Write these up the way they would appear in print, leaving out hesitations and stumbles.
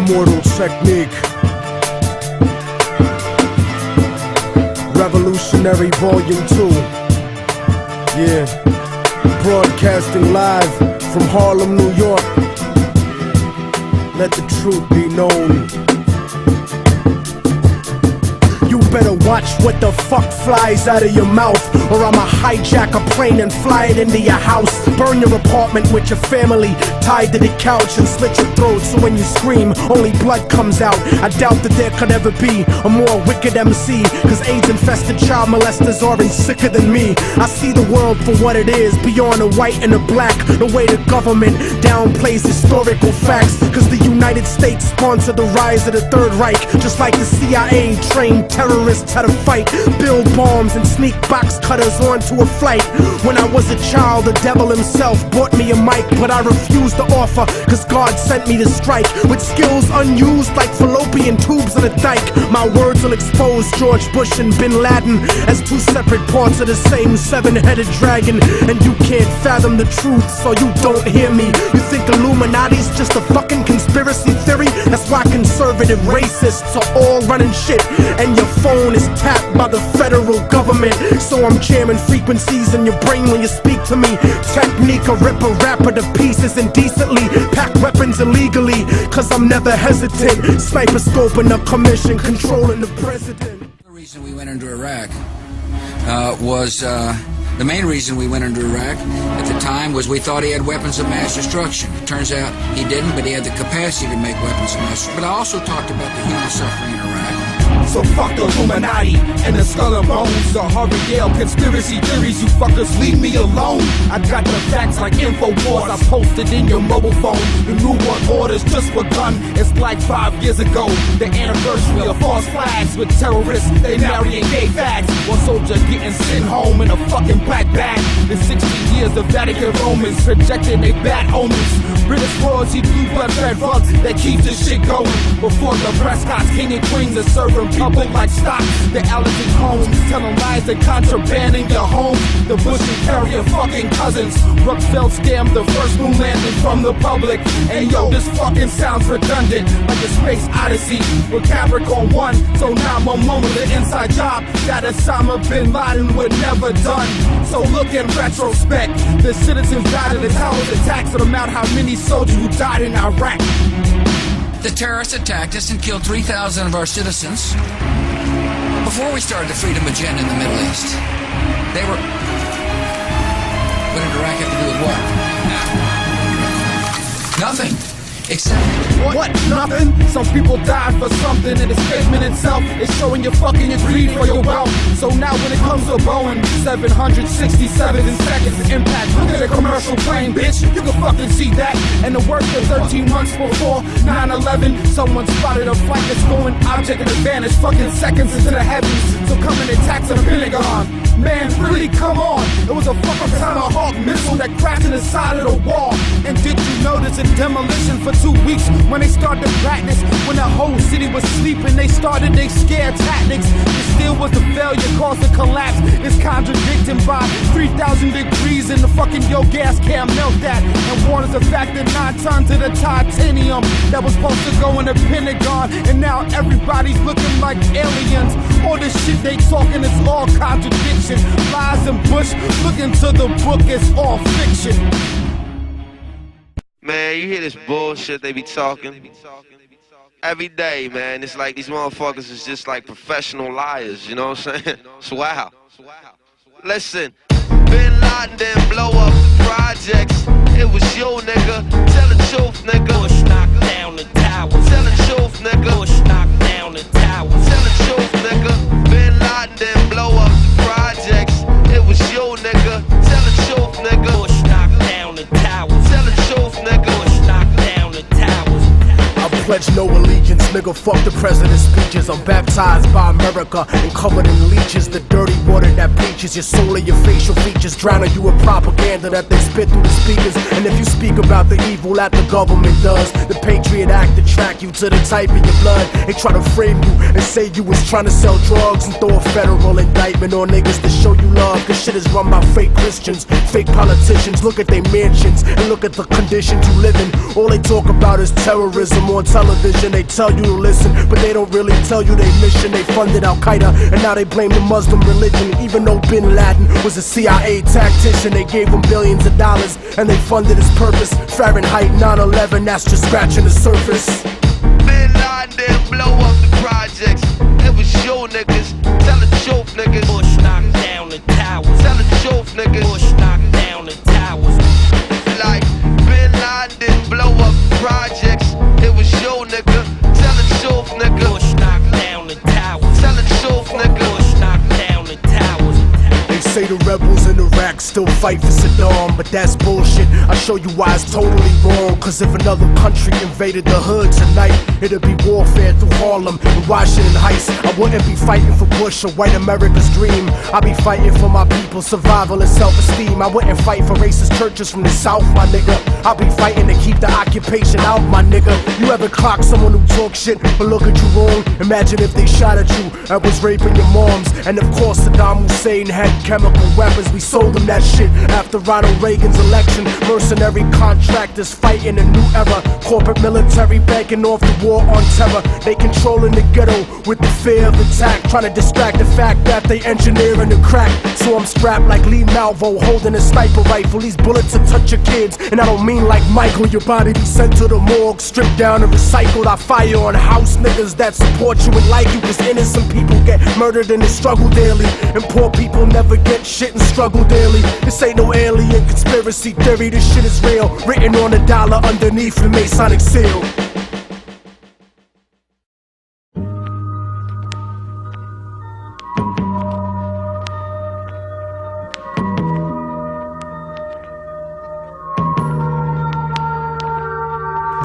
Immortal technique. Revolutionary Volume 2. Yeah. Broadcasting live from Harlem, New York. Let the truth be known. You better watch what the fuck flies out of your mouth, or I'ma hijack a plane and fly it into your house. Burn your apartment with your family tied to the couch and slit your throat so when you scream, only blood comes out. I doubt that there could ever be a more wicked MC, cause AIDS-infested child molesters are sicker than me. I see the world for what it is, beyond the white and the black. The way the government downplays historical facts, cause the United States sponsored the rise of the Third Reich, just like the CIA trained terrorists how to fight, build bombs and sneak box cutters onto a flight. When I was a child, the devil himself bought me a mic, but I refused to offer, cause God sent me to strike with skills unused like fallopian tubes in a dike. My words will expose George Bush and Bin Laden as two separate parts of the same seven-headed dragon, and you can't fathom the truth, so you don't hear me. You think Illuminati's just a fucking conspiracy theory? That's why conservative racists are all running shit, and your phone is tapped by the federal government. So I'm jamming frequencies in your brain when you speak to me. Technique, a rip a rapper to pieces indecently, pack weapons illegally, cause I'm never hesitant. Sniper scoping the commission, controlling the president. The reason we went into Iraq was the main reason we went into Iraq at the time was we thought he had weapons of mass destruction. It turns out he didn't, but he had the capacity to make weapons of mass destruction. But I also talked about the human suffering in Iraq. So fuck the Illuminati and the skull and bones, the Harvard Yale conspiracy theories, you fuckers leave me alone. I got the facts like InfoWars, I posted in your mobile phone. The New World Order's just begun, it's like 5 years ago. The anniversary of false flags with terrorists, they marrying gay fags. One soldier getting sent home in a fucking black bag. The 60 years of Vatican Romans projecting they bad omens. British royalty, blue blood, red bugs that keep this shit going. Before the Prescott's king and queens are serving people like stock. The Allerton homes telling lies and contraband in your home. The Bush and Carrier fucking cousins. Roosevelt scammed the first moon landing from the public. And yo, this fucking sounds redundant, like a space odyssey with Capricorn 1. So now I'm on moment the inside job that Osama bin Laden would never done. So look in retrospect, the citizens died in the towers attacks, and amount how many soldiers who died in Iraq. The terrorists attacked us and killed 3,000 of our citizens before we started the freedom agenda in the Middle East. They were... What did Iraq have to do with what? Nothing. Except... What? Nothing? Some people died for something, and the statement itself is showing your fucking greed for your wealth. So now when it comes to Boeing 767 in seconds impact, look at a commercial plane, bitch. You can fucking see that. And the work of 13 months before 9/11, someone spotted a flight that's going object and advantage fucking seconds into the heavens. So come and attack the Pentagon. Man, really, come on. It was a fucking Tomahawk missile that crashed in the side of the wall. And did you notice a demolition for 2 weeks when they started to practice? When the whole city was sleeping, they started their scare tactics. It still was the failure caused the collapse. It's contradicting by 3,000 degrees and the fucking yo gas can't melt that. And warns the fact that 9 tons of the titanium that was supposed to go in the Pentagon, and now everybody's looking like aliens. All this shit they talking is all contradiction. Lies and Bush, look into the book, it's all fiction. Man, you hear this bullshit they be talking every day, man. It's like these motherfuckers is just like professional liars, you know what I'm saying? It's wow. Listen, Bin Laden didn't blow up the projects. It was you, nigga. Tell the truth, nigga. Bush knocked down the towers. Tell the truth, nigga. Bush knocked down the towers. Tell the truth, nigga. Bin Laden didn't blow up the projects. It was you, nigga. Tell the truth, nigga. Bush knocked down the towers. Tell the truth, nigga. Bush knocked down the towers. I pledge no allegiance nigga, fuck the president's speeches. I'm baptized by America and covered in leeches. The dirty water that bleaches your soul and your facial features, drowning you in propaganda that they spit through the speakers. And if you speak about the evil that the government does, the Patriot Act to track you to the type of your blood. They try to frame you and say you was trying to sell drugs and throw a federal indictment on niggas to show you love. This shit is run by fake Christians, fake politicians. Look at their mansions and look at the conditions you live in. All they talk about is terrorism on television. They tell you to listen, but they don't really tell you their mission. They funded Al-Qaeda and now they blame the Muslim religion. Even though Bin Laden was a CIA tactician, they gave him billions of dollars and they funded his purpose. Fahrenheit 9/11, that's just scratching the surface. Bin Laden didn't blow up the projects. It was your niggas. Tell the truth, niggas. Bush knocked down the towers. Tell the truth, niggas. Bush knocked down the towers. Like Bin Laden didn't blow up the projects. It was your nigga. Tell the truth, nigga. Bush knocked down the towers. Tell the truth, nigga. Bush knocked down the towers. They say the rebels in Iraq still fight for Saddam, but that's bullshit. I'll show you why it's totally wrong. Cause if another country invaded the hood tonight, it'd be warfare through Harlem and Washington Heights. I wouldn't be fighting for Bush or white America's dream. I'd be fighting for my people's survival and self-esteem. I wouldn't fight for racist churches from the South, my nigga. I'll be fighting to keep the occupation out, my nigga. You ever clock someone who talk shit but look at you wrong? Imagine if they shot at you and was raping your moms. And of course Saddam Hussein had chemical weapons. We sold them that shit after Ronald Reagan's election. Mercenary contractors fighting a new era. Corporate military banking off the war on terror. They controlling the ghetto with the fear of attack, trying to distract the fact that they engineering the crack. So I'm strapped like Lee Malvo, holding a sniper rifle. These bullets will touch your kids, and I don't mean like Michael. Your body be sent to the morgue, stripped down and recycled. I fire on house niggas that support you and like you, cause innocent people get murdered in the struggle daily, and poor people never get shit and struggle daily. This ain't no alien conspiracy theory, this shit is real, written on a dollar underneath the Masonic seal.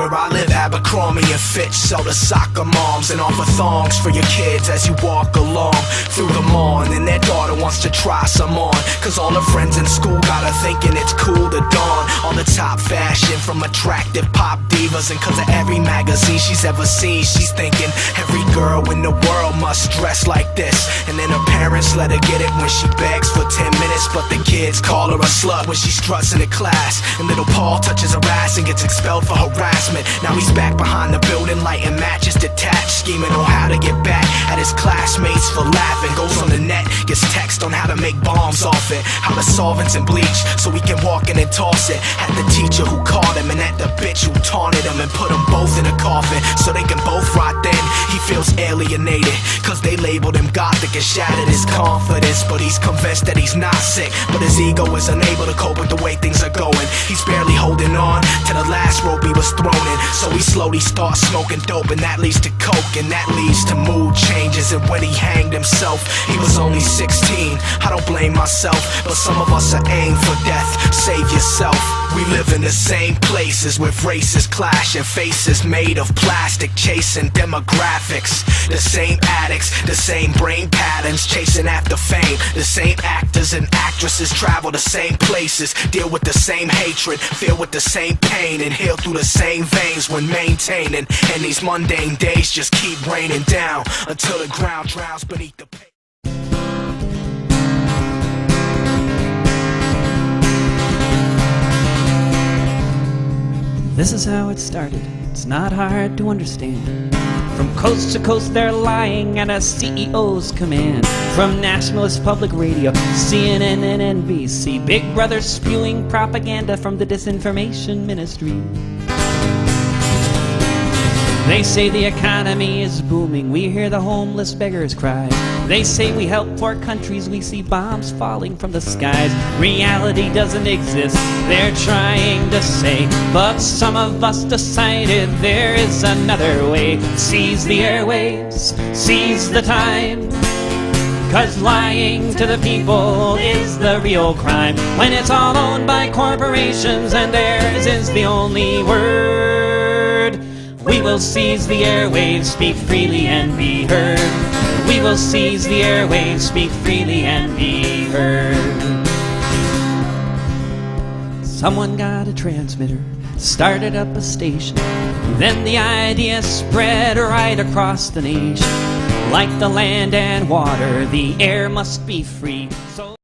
Where I live, Abercrombie and Fitch sell the soccer moms and offer thongs for your kids as you walk along through the mall. And then their daughter wants to try some on, cause all her friends in school got her thinking it's cool to don all the top fashion from attractive pop divas. And cause of every magazine she's ever seen, she's thinking every girl in the world must dress like this. And then her parents let her get it when she begs for 10 minutes, but the kids call her a slut when she struts in the class. And little Paul touches her ass and gets expelled for harassment. Now he's back behind the building, lighting matches detached, scheming on how to get back at his classmates for laughing. Goes on the net, gets text on how to make bombs off it, how to solvents and bleach so he can walk in and toss it. At the teacher who caught him and at the bitch who taunted him and put them both in a coffin so they can both rot. Then he feels alienated cause they labeled him gothic and shattered his confidence. But he's convinced that he's not sick, but his ego is unable to cope with the way things are going. He's barely holding on to the last rope he was thrown in, so he slowly starts smoking dope, and that leads to coke, and that leads to mood changes. And when he hanged himself, he was only 16. I don't blame myself, but some of us are aimed for death. Save yourself. We live in the same places with races clashing, faces made of plastic chasing demographics. The same addicts, the same brain patterns chasing after fame. The same actors and actresses travel the same places, deal with the same hatred, feel with the same pain, and heal through the same veins when maintaining. And these mundane days just keep raining down until the ground drowns beneath the pain. This is how it started. It's not hard to understand. From coast to coast they're lying at a CEO's command. From nationalist public radio, CNN and NBC, Big Brother spewing propaganda from the disinformation ministry. They say the economy is booming, we hear the homeless beggars cry. They say we help poor countries, we see bombs falling from the skies. Reality doesn't exist, they're trying to say, but some of us decided there is another way. Seize the airwaves, seize the time, cause lying to the people is the real crime. When it's all owned by corporations and theirs is the only word. We will seize the airwaves, speak freely and be heard. We will seize the airwaves, speak freely and be heard. Someone got a transmitter, started up a station. Then the idea spread right across the nation. Like the land and water, the air must be free. So